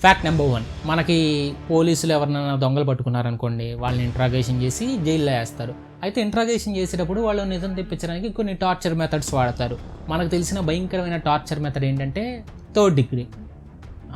Fact number 1, మనకి పోలీసులు ఎవరినైనా దొంగలు పట్టుకున్నారనుకోండి, వాళ్ళని ఇంట్రాగేషన్ చేసి జైల్లో వేస్తారు. అయితే ఇంట్రాగేషన్ చేసేటప్పుడు వాళ్ళు నిజం తెప్పించడానికి కొన్ని టార్చర్ మెథడ్స్ వాడతారు. మనకు తెలిసిన భయంకరమైన టార్చర్ మెథడ్ ఏంటంటే 3rd డిగ్రీ.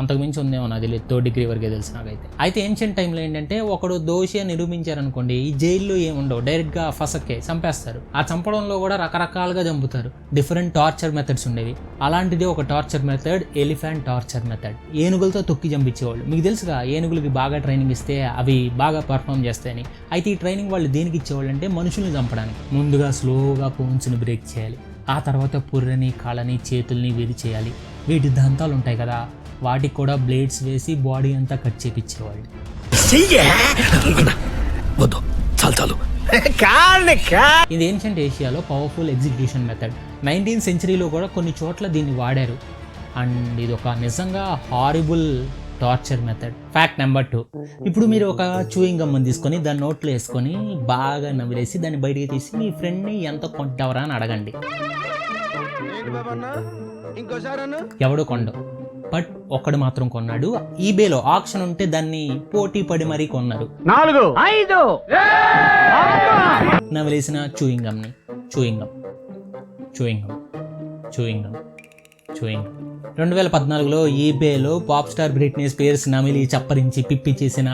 అంతకుమించి ఉందేమో నాకు తెలియదు, 3rd డిగ్రీ వరకే తెలిసి నాకైతే. అయితే ఏన్షియంట్ టైంలో ఏంటంటే ఒకడు దోషి అని నిరూపించారనుకోండి, ఈ జైల్లో ఏముండవు, డైరెక్ట్గా ఫసక్కే చంపేస్తారు. ఆ చంపడంలో కూడా రకరకాలుగా చంపుతారు, డిఫరెంట్ టార్చర్ మెథడ్స్ ఉండేవి. అలాంటిది ఒక torture method elephant torture method. ఏనుగులతో తొక్కి చంపించేవాళ్ళు. మీకు తెలుసుగా, ఏనుగులకి బాగా ట్రైనింగ్ ఇస్తే అవి బాగా పర్ఫామ్ చేస్తాయని. అయితే ఈ ట్రైనింగ్ వాళ్ళు దేనికి ఇచ్చేవాళ్ళు అంటే మనుషుల్ని చంపడానికి. ముందుగా స్లోగా బోన్స్ని బ్రేక్ చేయాలి, ఆ తర్వాత పుర్రని, కాళ్ళని, చేతుల్ని విరిచేయాలి. వీటి దంతాలు ఉంటాయి కదా, వాటికి కూడా బ్లేడ్స్ వేసి బాడీ అంతా కట్ చేపించేవాళ్ళు. ఇది ఏన్షియంట్ ఏషియాలో పవర్ఫుల్ ఎగ్జిక్యూషన్ మెథడ్. 19th సెంచరీలో కూడా కొన్ని చోట్ల దీన్ని వాడారు. అండ్ ఇది ఒక నిజంగా horrible torture method. Fact number 2, ఇప్పుడు మీరు ఒక చూయింగ్ గమ్ తీసుకొని దాన్ని నోట్లో వేసుకొని బాగా నవ్విలేసి దాన్ని బయటికి తీసి మీ ఫ్రెండ్ని ఎంత కొంటావరా అని అడగండి. ఎవడు కొండు, బట్ ఒక్కడు మాత్రం కొన్నాడు. ఈబేలో ఆక్షన్ ఉంటే దాన్ని పోటీ పడి మరీ కొన్నారు. 4 5 నవలేసిన చూయింగ్ గమ్ని. చూయింగ్ గమ్ 2014లో ఈబేలో పాప్ స్టార్ బ్రిట్నీ స్పియర్స్ నమిలి చప్పరించి పిప్పి చేసిన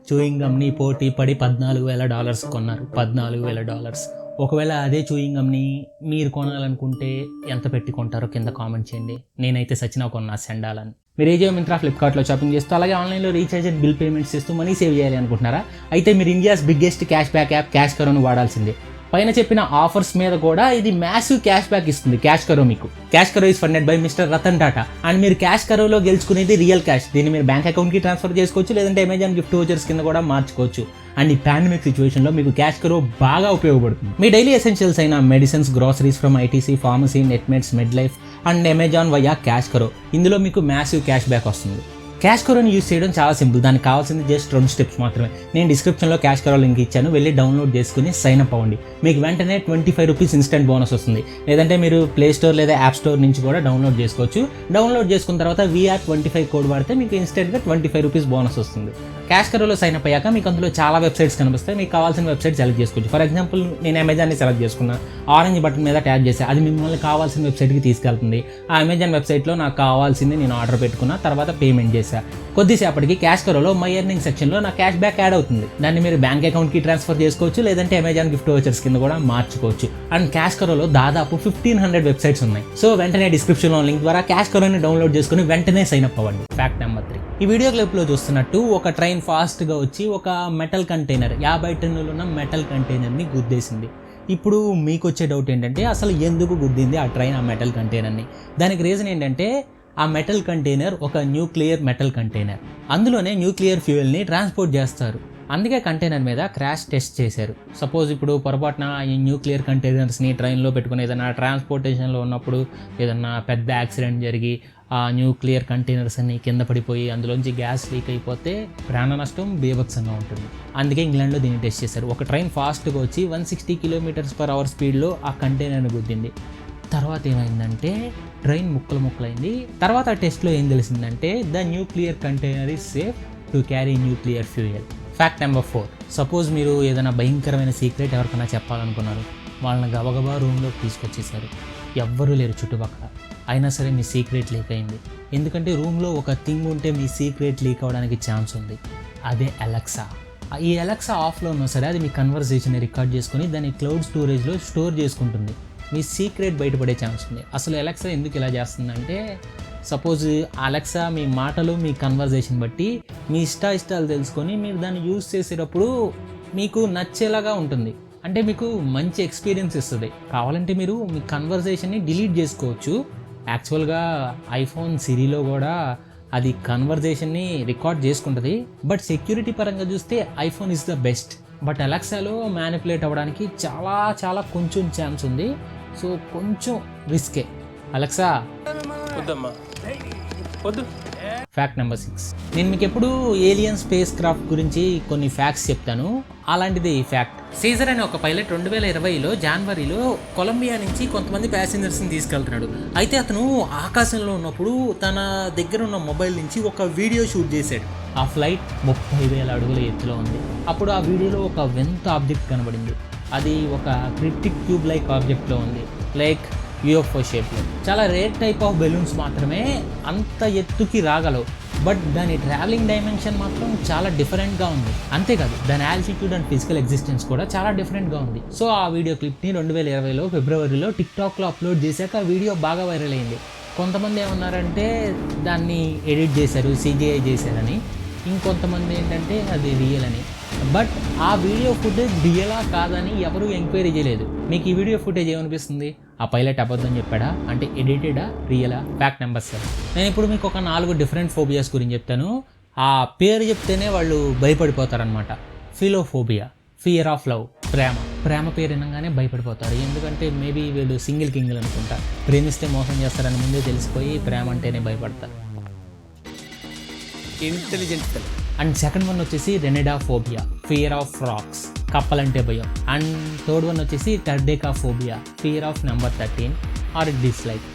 చూయింగ్ గమ్ని పోటీ పడి $14,000 కొన్నారు. $14,000. ఒకవేళ అదే చూయింగ్ గమ్ని మీరు కొనాలనుకుంటే ఎంత పెట్టి కొంటారో కింద కామెంట్ చేయండి. నేనైతే సచినా కొన్నా సెండాలని. మీరు ఏజో మింత్రా, ఫ్లిప్కార్ట్లో షాపింగ్ చేస్తూ అలాగే ఆన్లైన్లో రీఛార్జ్ అండ్ బిల్ పేమెంట్స్ చేస్తూ మనీ సేవ్ చేయాలి అనుకుంటున్నారా? అయితే మీరు India's biggest cash back app cash కరోను వాడాల్సిందే. పైన చెప్పిన ఆఫర్స్ మీద కూడా ఇది మ్యాసివ్ క్యాష్ బ్యాక్ ఇస్తుంది క్యాష్ కరో మీకు. Cash Karo is funded by mister Ratan Tata. And మీరు క్యాష్ కరోలో గెలుచుకునేది రియల్ క్యాష్. దీన్ని మీరు బ్యాంక్ అకౌంట్కి ట్రాన్స్ఫర్ చేసుకోవచ్చు, లేదంటే అమెజాన్ గిఫ్ట్ వోచర్స్ కింద కూడా మార్చుకోవచ్చు. అండ్ ఈ పాండమిక్ సిచ్యువేషన్లో మీకు క్యాష్ కరో బాగా ఉపయోగపడుతుంది. మీ డైలీ ఎసెన్షియల్స్ అయిన medicines, groceries from ITC, pharmacy, Netmeds, Med Life and Amazon via cash Karo. ఇందులో మీకు మ్యాసివ్ క్యాష్ బ్యాక్ వస్తుంది. క్యాష్ కరోని యూస్ చేయడం చాలా సింపుల్. దానికి కావాల్సింది జస్ట్ 2 స్టెప్స్ మాత్రమే. నేను డిస్క్రిప్షన్లో క్యాష్ కరో లింక్ ఇచ్చాను, వెళ్ళి డౌన్లోడ్ చేసుకుని సైన్ అప్ అవ్వండి. మీకు వెంటనే ₹25 ఇన్స్టెంట్ బోనస్ వస్తుంది. లేదంటే మీరు ప్లే స్టోర్ లేదా యాప్ స్టోర్ నుంచి కూడా డౌన్లోడ్ చేసుకోవచ్చు. డౌన్లోడ్ చేసుకున్న తర్వాత VR25 కోడ్ వాడితే మీకు ఇన్స్టెంట్గా ₹25 బోనస్ వస్తుంది. క్యాష్ కరోలో సైన్ అప్ అయ్యాక మీకు అందులో చాలా వెబ్సైట్స్ కనిపిస్తాయి. మీకు కావాల్సిన వెబ్సైట్ సెలెక్ట్ చేసుకోవచ్చు. ఫర్ ఎగ్జాంపుల్ నేను అమెజాన్ని సెలెక్ట్ చేసుకున్నా, ఆరెంజ్ బటన్ మీద ట్యాప్ చేసి అది మిమ్మల్ని కావాల్సిన వెబ్సైట్కి తీసుకెళ్తుంది. ఆ అమెజాన్ వెబ్సైట్లో నాకు కావాల్సింది నేను ఆర్డర్ పెట్టుకున్నా, తర్వాత పేమెంట్ చేశాను. కొద్దిసేపటికి క్యాష్ కరోలో మై ఎర్నింగ్ సెక్షన్లో నా క్యాష్ బ్యాక్ యాడ్ అవుతుంది. దాన్ని మీరు బ్యాంక్ అకౌంట్కి ట్రాన్స్ఫర్ చేసుకోవచ్చు, లేదంటే అమెజాన్ గిఫ్ట్ వోచర్స్ కింద కూడా మార్చుకోవచ్చు. అండ్ క్యాష్ కరోలో దాదాపు 1500 వెబ్సైట్స్ ఉన్నాయి. సో వెంటనే డిస్క్రిప్షన్లో లింక్ ద్వారా క్యాష్ కరోని డౌన్లోడ్ చేసుకుని వెంటనే సైన్ అప్ అవ్వండి. ఫ్యాక్ట్ నెంబర్ 3, ఈ వీడియో క్లిప్లో చూస్తున్నట్టు ఒక ట్రైన్ ఫాస్ట్గా వచ్చి ఒక మెటల్ కంటైనర్ 50 టన్నులు ఉన్న మెటల్ కంటైనర్ని గుద్దేసింది. ఇప్పుడు మీకు వచ్చే డౌట్ ఏంటంటే అసలు ఎందుకు గుద్దింది ఆ ట్రైన్ ఆ మెటల్ కంటైనర్ని? దానికి రీజన్ ఏంటంటే ఆ మెటల్ కంటైనర్ ఒక న్యూక్లియర్ మెటల్ కంటైనర్. అందులోనే న్యూక్లియర్ ఫ్యూయల్ని ట్రాన్స్పోర్ట్ చేస్తారు. అందుకే కంటైనర్ మీద క్రాష్ టెస్ట్ చేశారు. సపోజ్ ఇప్పుడు పొరపాటున ఈ న్యూక్లియర్ కంటైనర్స్ని ట్రైన్లో పెట్టుకుని ఏదైనా ట్రాన్స్పోర్టేషన్లో ఉన్నప్పుడు ఏదన్నా పెద్ద యాక్సిడెంట్ జరిగి ఆ న్యూక్లియర్ కంటైనర్స్ అన్ని కింద పడిపోయి అందులోంచి గ్యాస్ లీక్ అయిపోతే ప్రాణ నష్టం బీభత్సంగా ఉంటుంది. అందుకే ఇంగ్లాండ్లో దీన్ని టెస్ట్ చేశారు. ఒక ట్రైన్ ఫాస్ట్గా వచ్చి 160 km/h స్పీడ్లో ఆ కంటైనర్ని గుద్దింది. తర్వాత ఏమైందంటే ట్రైన్ ముక్కలైంది. తర్వాత ఆ టెస్ట్లో ఏం తెలిసిందంటే the nuclear container is safe to carry nuclear fuel. Fact number 4, suppose మీరు ఏదైనా భయంకరమైన సీక్రెట్ ఎవరికైనా చెప్పాలనుకున్నారు. వాళ్ళని గబగబా రూమ్లోకి తీసుకొచ్చేసారు. ఎవ్వరూ లేరు చుట్టుపక్కల. అయినా సరే మీ సీక్రెట్ లీక్ అయింది. ఎందుకంటే రూమ్లో ఒక థింగ్ ఉంటే మీ సీక్రెట్ లీక్ అవ్వడానికి ఛాన్స్ ఉంది. అదే అలెక్సా. ఈ అలెక్సా ఆఫ్లో ఉన్నా సరే అది మీ కన్వర్సేషన్ని రికార్డ్ చేసుకుని దాన్ని క్లౌడ్ స్టోరేజ్లో స్టోర్ చేసుకుంటుంది. మీ సీక్రెట్ బయటపడే ఛాన్స్ ఉంది. అసలు అలెక్సా ఎందుకు ఇలా చేస్తుందంటే సపోజ్ అలెక్సా మీ మాటలు, మీ కన్వర్సేషన్ బట్టి మీ ఇష్టాలు తెలుసుకొని మీరు దాన్ని యూజ్ చేసేటప్పుడు మీకు నచ్చేలాగా ఉంటుంది. అంటే మీకు మంచి ఎక్స్పీరియన్స్ ఇస్తుంది. కావాలంటే మీరు మీ కన్వర్సేషన్ని డిలీట్ చేసుకోవచ్చు. యాక్చువల్గా ఐఫోన్ సిరీలో కూడా అది కన్వర్సేషన్ని రికార్డ్ చేసుకుంటుంది. బట్ సెక్యూరిటీ పరంగా చూస్తే iPhone is the best. But అలెక్సాలో మ్యానిపులేట్ అవ్వడానికి చాలా కొంచెం ఛాన్స్ ఉంది. సో కొంచెం రిస్కే. అలెక్సా వద్దమ్మా వద్దు. Fact number 6. నేను మీకు ఎప్పుడు ఏలియన్ స్పేస్ క్రాఫ్ట్ గురించి కొన్ని ఫ్యాక్ట్స్ చెప్తాను, అలాంటిది ఈ ఫ్యాక్ట్. సీజర్ అనే ఒక పైలట్ 2020లో జనవరిలో కొలంబియా నుంచి కొంతమంది ప్యాసింజర్స్ని తీసుకెళ్తున్నాడు. అయితే అతను ఆకాశంలో ఉన్నప్పుడు తన దగ్గర ఉన్న మొబైల్ నుంచి ఒక వీడియో షూట్ చేశాడు. ఆ ఫ్లైట్ 30,000 అడుగుల ఎత్తులో ఉంది. అప్పుడు ఆ వీడియోలో ఒక వింత ఆబ్జెక్ట్ కనబడింది. అది ఒక క్రిప్టిక్ ట్యూబ్ లైక్ ఆబ్జెక్ట్లో ఉంది, లైక్ యూఎఫ్ఓ షేప్లో. చాలా రేర్ టైప్ ఆఫ్ బెలూన్స్ మాత్రమే అంత ఎత్తుకి రాగలవు, బట్ దాని ట్రావెలింగ్ డైమెన్షన్ మాత్రం చాలా డిఫరెంట్గా ఉంది. అంతేకాదు దాని ఆల్టిట్యూడ్ అండ్ ఫిజికల్ ఎగ్జిస్టెన్స్ కూడా చాలా డిఫరెంట్గా ఉంది. సో ఆ వీడియో క్లిప్ని 2020లో ఫిబ్రవరిలో టిక్టాక్లో అప్లోడ్ చేశాక ఆ వీడియో బాగా వైరల్ అయింది. కొంతమంది ఏమన్నారంటే దాన్ని ఎడిట్ చేశారు, CGI చేశారని, ఇంకొంతమంది ఏంటంటే అది రియల్ అని. బట్ ఆ వీడియో ఫుటేజ్ రియలా కాదని ఎవరు ఎంక్వైరీ చేయలేదు. మీకు ఈ వీడియో ఫుటేజ్ ఏమనిపిస్తుంది? ఆ పైలట్ అబద్ధం చెప్పాడా, అంటే ఎడిటెడా, రియలా? Fact number 7. నేను ఇప్పుడు మీకు ఒక 4 డిఫరెంట్ ఫోబియాస్ గురించి చెప్తాను. ఆ పేరు చెప్తేనే వాళ్ళు భయపడిపోతారనమాట. ఫిలోఫోబియా, ఫియర్ ఆఫ్ లవ్, ప్రేమ పేరు వినగానే భయపడిపోతారు. ఎందుకంటే మేబీ వీళ్ళు సింగిల్ అనుకుంటా, ప్రేమిస్తే మోసం చేస్తారని ముందే తెలిసిపోయి ప్రేమ అంటేనే భయపడతారు. ఇంటెలిజెంట్. అండ్ సెకండ్ వన్ వచ్చేసి రెనిడాఫోబియా, ఫియర్ ఆఫ్ రాక్స్, కప్పలంటే భయం. అండ్ థర్డ్ వన్ వచ్చేసి triskaidekaphobia, fear of number 13 or dislike.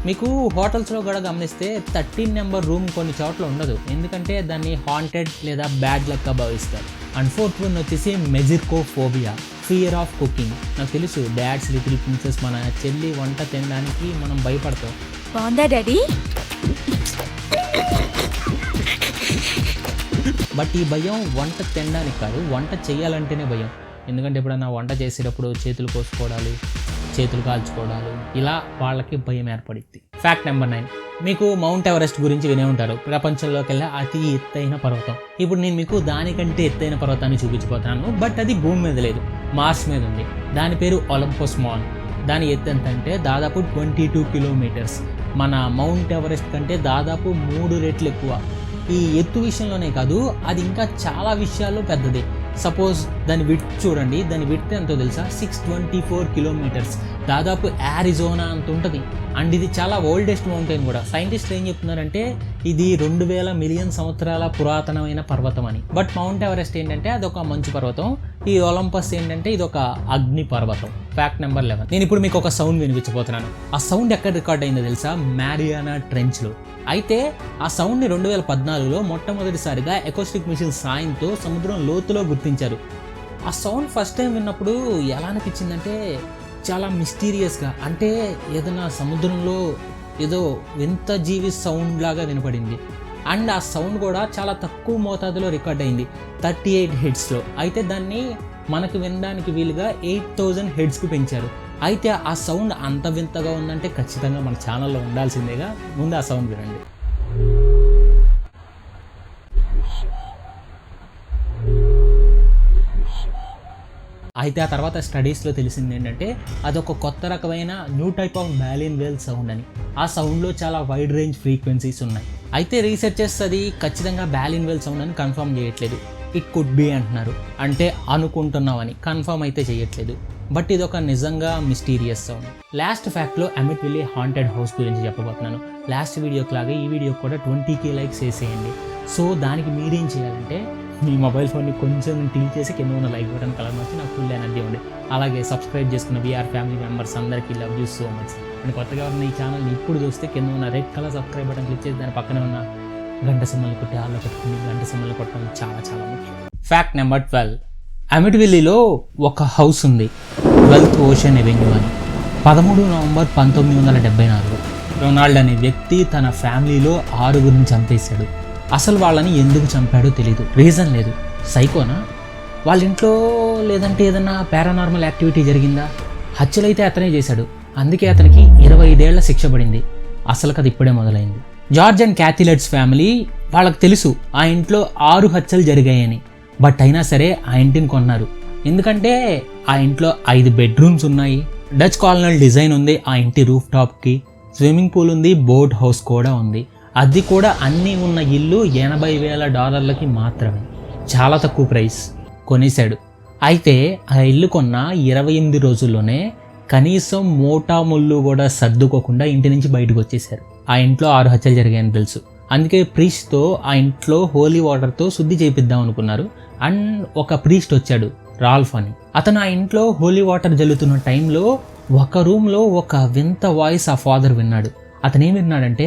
మీకు హోటల్స్లో కూడా గమనిస్తే 13 నెంబర్ రూమ్ కొన్ని చోట్ల ఉండదు, ఎందుకంటే దాన్ని హాంటెడ్ లేదా బ్యాడ్ లెక్క భావిస్తారు. అండ్ ఫోర్త్ వన్ వచ్చేసి మెజిర్కోఫోబియా, ఫియర్ ఆఫ్ కుకింగ్. నాకు తెలుసు డాడ్స్ లిటిల్ ప్రిన్సెస్, మన చెల్లి వంట తినడానికి మనం భయపడతాం. బాగుందా డాడీ? బట్ ఈ భయం వంట తినడానికి కాదు, వంట చేయాలంటేనే భయం. ఎందుకంటే ఎప్పుడన్నా వంట చేసేటప్పుడు చేతులు కోసుకోవడాలు, చేతులు కాల్చుకోవడాలు, ఇలా వాళ్ళకి భయం ఏర్పడుద్ది. Fact number 9. మీకు మౌంట్ ఎవరెస్ట్ గురించి వినే ఉంటారు, ప్రపంచంలోకి వెళ్ళే అతి ఎత్తైన పర్వతం. ఇప్పుడు నేను మీకు దానికంటే ఎత్తైన పర్వతాన్ని చూపించిపోతాను, బట్ అది భూమి మీద లేదు, మార్స్ మీద ఉంది. దాని పేరు ఒలింపస్ మాన్. దాని ఎత్తు ఎంత అంటే దాదాపు 22 కిలోమీటర్స్. మన మౌంట్ ఎవరెస్ట్ కంటే దాదాపు 3 రెట్లు ఎక్కువ. ఈ ఎత్తు విషయంలోనే కాదు, అది ఇంకా చాలా విషయాల్లో పెద్దది. సపోజ్ దాని విడ్త్ చూడండి, దాని విడ్త్ ఎంతో తెలుసా? 624 కిలోమీటర్స్, దాదాపు యారిజోనా అంత ఉంటుంది. అండ్ ఇది చాలా ఓల్డెస్ట్ మౌంటైన్ కూడా. సైంటిస్టులు ఏం చెప్తున్నారంటే ఇది 2000 మిలియన్ సంవత్సరాల పురాతనమైన పర్వతం అని. బట్ మౌంట్ ఎవరెస్ట్ ఏంటంటే అదొక మంచు పర్వతం, ఈ ఒలింపస్ ఏంటంటే ఇది ఒక అగ్ని పర్వతం. Fact number 11. నేను ఇప్పుడు మీకు ఒక సౌండ్ వినిపించబోతున్నాను. ఆ సౌండ్ ఎక్కడ రికార్డ్ అయిందో తెలుసా? మారియానా ట్రెంచ్లో. అయితే ఆ సౌండ్ని 2014లో మొట్టమొదటిసారిగా ఎకోస్టిక్ మిషన్ సాయంతో సముద్రం లోతులో గుర్తించారు. ఆ సౌండ్ ఫస్ట్ టైం విన్నప్పుడు ఎలా అనిపించిందంటే చాలా మిస్టీరియస్గా, అంటే ఏదైనా సముద్రంలో ఏదో వింత జీవి సౌండ్ లాగా వినపడింది. అండ్ ఆ సౌండ్ కూడా చాలా తక్కువ మోతాదులో రికార్డ్ అయింది, 38 హెడ్స్లో. అయితే దాన్ని మనకు వినడానికి వీలుగా 8000 హెడ్స్కు పెంచారు. అయితే ఆ సౌండ్ అంత వింతగా ఉందంటే ఖచ్చితంగా మన ఛానల్లో ఉండాల్సిందేగా. ముందు ఆ సౌండ్ వినండి. అయితే ఆ తర్వాత స్టడీస్లో తెలిసింది ఏంటంటే అదొక కొత్త రకమైన new type of baleen whale sound అని. ఆ సౌండ్లో చాలా వైడ్ రేంజ్ ఫ్రీక్వెన్సీస్ ఉన్నాయి. అయితే రీసెర్చర్స్ అది ఖచ్చితంగా బాలిన్ వేల్ సౌండ్ అని కన్ఫర్మ్ చేయట్లేదు. ఇట్ కుడ్ బి అంటున్నారు, అంటే అనుకుంటున్నామని, కన్ఫర్మ్ అయితే చేయట్లేదు. బట్ ఇది ఒక నిజంగా మిస్టీరియస్ సౌండ్. లాస్ట్ ఫ్యాక్ట్లో అమిట్ విల్లీ హాంటెడ్ హౌస్ గురించి చెప్పబోతున్నాను. లాస్ట్ వీడియోకి లాగా ఈ వీడియో కూడా 20K లైక్స్ వేసేయండి. సో దానికి మీరేం చేయాలంటే మీ మొబైల్ ఫోన్ని కొంచెం టిల్ చేసి కింద ఉన్న లైక్ బటన్ కలర్ మార్చి నాకు ఫుల్ ఎనర్జీ ఉంది. అలాగే సబ్స్క్రైబ్ చేసుకున్న వీఆర్ ఫ్యామిలీ మెంబర్స్ అందరికీ love you so much. And కొత్తగా ఉన్న ఈ ఛానల్ని ఇప్పుడు చూస్తే కింద ఉన్న red colour subscribe button click చేసి దాని పక్కనే ఉన్న గంట సింబల్ని కొట్టి ఆల్లో పెట్టుకుని గంట సింబల్ని కొట్టడం చాలా చాలా ముఖ్యం. Fact number 12. అమిట్ విల్లీలో ఒక హౌస్ ఉంది, 12th ఓషన్ ఎవెన్యూ అని. 13 నవంబర్ 1974 రొనాల్డ్ అనే వ్యక్తి తన ఫ్యామిలీలో 6గురిని చంపేశాడు. అసలు వాళ్ళని ఎందుకు చంపాడో తెలీదు, రీజన్ లేదు. సైకోనా, వాళ్ళ ఇంట్లో లేదంటే ఏదన్నా పారానార్మల్ యాక్టివిటీ జరిగిందా? హత్యలైతే అతనే చేశాడు, అందుకే అతనికి 25 ఏళ్ల శిక్ష పడింది. అసలు కథ ఇప్పుడే మొదలైంది. జార్జ్ అండ్ క్యాథిలెట్స్ ఫ్యామిలీ, వాళ్ళకి తెలుసు ఆ ఇంట్లో 6 హత్యలు జరిగాయని. బట్ అయినా సరే ఆ ఇంటిని కొన్నారు, ఎందుకంటే ఆ ఇంట్లో 5 బెడ్రూమ్స్ ఉన్నాయి, డచ్ కాలనల్ డిజైన్ ఉంది ఆ ఇంటి రూఫ్ టాప్కి, స్విమ్మింగ్ పూల్ ఉంది, బోట్ హౌస్ కూడా ఉంది. అది కూడా అన్నీ ఉన్న ఇల్లు $80,000 మాత్రమే, చాలా తక్కువ ప్రైస్. కొనేశాడు. అయితే ఆ ఇల్లు కొన్న 28 రోజుల్లోనే కనీసం మోటా ముళ్ళు కూడా సర్దుకోకుండా ఇంటి నుంచి బయటకు వచ్చేసారు. ఆ ఇంట్లో 6 హత్యలు జరిగాయని తెలుసు. అందుకే ప్రీస్ట్తో ఆ ఇంట్లో హోలీ వాటర్తో శుద్ధి చేపిద్దాం అనుకున్నారు. అండ్ ఒక ప్రీస్ట్ వచ్చాడు, రాల్ఫ్ అని. అతను ఆ ఇంట్లో హోలీ వాటర్ జల్లుతున్న టైంలో ఒక రూమ్లో ఒక వింత వాయిస్ ఆ ఫాదర్ విన్నాడు. అతను ఏం విన్నాడంటే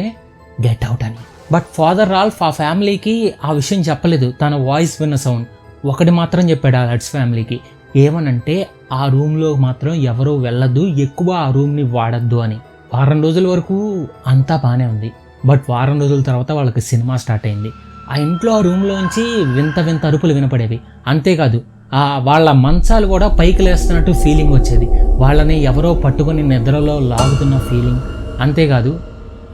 గెట్ అవుట్ అని. బట్ ఫాదర్ రాల్ఫ్ ఆ ఫ్యామిలీకి ఆ విషయం చెప్పలేదు, తన వాయిస్ విన్న సౌండ్ ఒకటి మాత్రం చెప్పాడు ఆ లడ్స్ ఫ్యామిలీకి. ఏమనంటే ఆ రూమ్లో మాత్రం ఎవరూ వెళ్ళద్దు, ఎక్కువ ఆ రూమ్ని వాడద్దు అని. వారం రోజుల వరకు అంతా బాగానే ఉంది. బట్ వారం రోజుల తర్వాత వాళ్ళకి సినిమా స్టార్ట్ అయింది. ఆ ఇంట్లో ఆ రూమ్లోంచి వింత వింత అరుపులు వినపడేవి. అంతేకాదు వాళ్ళ మంచాలు కూడా పైకి లేస్తున్నట్టు ఫీలింగ్ వచ్చేది. వాళ్ళని ఎవరో పట్టుకొని నిద్రలో లాగుతున్న ఫీలింగ్. అంతేకాదు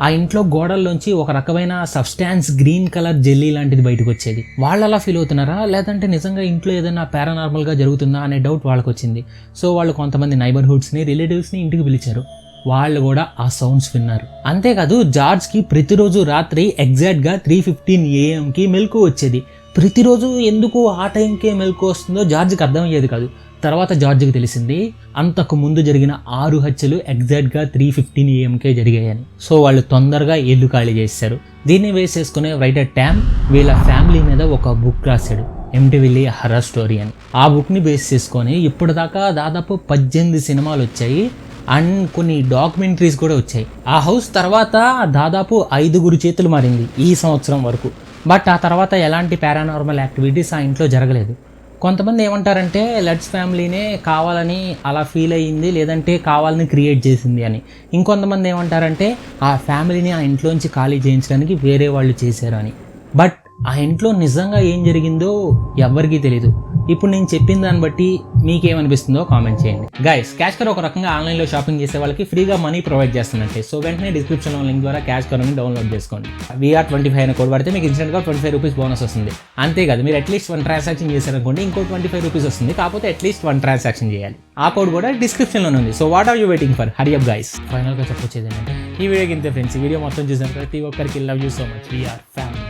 ఆ ఇంట్లో గోడల్లోంచి ఒక రకమైన సబ్స్టాన్స్ గ్రీన్ కలర్ జెల్లీ లాంటిది బయటకు వచ్చేది. వాళ్ళు అలా ఫీల్ అవుతున్నారా లేదంటే నిజంగా ఇంట్లో ఏదైనా పారానార్మల్గా జరుగుతుందా అనే డౌట్ వాళ్ళకి వచ్చింది. సో వాళ్ళు కొంతమంది నైబర్హుడ్స్ని, రిలేటివ్స్ని ఇంటికి పిలిచారు. వాళ్ళు కూడా ఆ సౌండ్స్ విన్నారు. అంతేకాదు జార్జ్కి ప్రతిరోజు రాత్రి ఎగ్జాక్ట్గా 3:15 AM మెలకు వచ్చేది. ప్రతిరోజు ఎందుకు ఆ టైంకే మెలకు వస్తుందో జార్జ్కి అర్థమయ్యేది కాదు. తర్వాత జార్జ్కి తెలిసింది అంతకు ముందు జరిగిన 6 హత్యలు ఎగ్జాక్ట్గా 3:15 AM జరిగాయని. సో వాళ్ళు తొందరగా ఇల్లు ఖాళీ చేశారు. దీన్ని వేసేసుకునే రైటర్ ట్యామ్ వీళ్ళ ఫ్యామిలీ మీద ఒక బుక్ రాశాడు, ఎమిటీవిల్లీ హర్రర్ స్టోరీ అని. ఆ బుక్ని బేస్ చేసుకొని ఇప్పటిదాకా దాదాపు 18 సినిమాలు వచ్చాయి అండ్ కొన్ని డాక్యుమెంటరీస్ కూడా వచ్చాయి. ఆ హౌస్ తర్వాత దాదాపు 5 చేతులు మారింది ఈ సంవత్సరం వరకు. బట్ ఆ తర్వాత ఎలాంటి పారానార్మల్ యాక్టివిటీస్ ఆ ఇంట్లో జరగలేదు. కొంతమంది ఏమంటారంటే లడ్స్ ఫ్యామిలీనే కావాలని అలా ఫీల్ అయ్యింది, లేదంటే కావాలని క్రియేట్ చేసింది అని. ఇంకొంతమంది ఏమంటారంటే ఆ ఫ్యామిలీని ఆ ఇంట్లోంచి ఖాళీ చేయించడానికి వేరే వాళ్ళు చేశారు అని. బట్ ఆ ఇంట్లో నిజంగా ఏం జరిగిందో ఎవ్వరికీ తెలీదు. ఇప్పుడు నేను చెప్పిన దాన్ని బట్టి మీకేమనిపిస్తుందో కామెంట్ చేయండి. గైస్, క్యాష్ కర్ ఒక రకంగా ఆన్లైన్లో షాపింగ్ చేసే వాళ్ళకి ఫ్రీగా మనీ ప్రొవైడ్ చేస్తుందంటే, సో వెంటనే డిస్క్రిప్షన్లో లింక్ ద్వారా క్యాష్ కర్ని డౌన్లోడ్ చేసుకోండి. VR25 అనే కోడ్ పడితే మీకు ఇన్స్టెంట్గా 25 రూపీస్ బోనస్ వస్తుంది. అంతేకాదు మీరు అట్లీస్ట్ 1 ట్రాన్సాక్షన్ చేశారనుకోండి, ఇంకో 25 రూపీస్ వస్తుంది. కాకపోతే అట్లీస్ట్ 1 ట్రాన్సాక్షన్ చేయాలి. ఆ కోడ్ కూడా డిస్క్రిప్షన్లోనే ఉంది. So what are you waiting for? Hurry up guys. ఫైనల్గా చెప్పొచ్చేది ఏంటంటే ఈ వీడియోకి ఇంతే ఫ్రెండ్స్. ఈ వీడియో మొత్తం చూసిన ప్రతి ఒక్కరికి love you so much. VR family.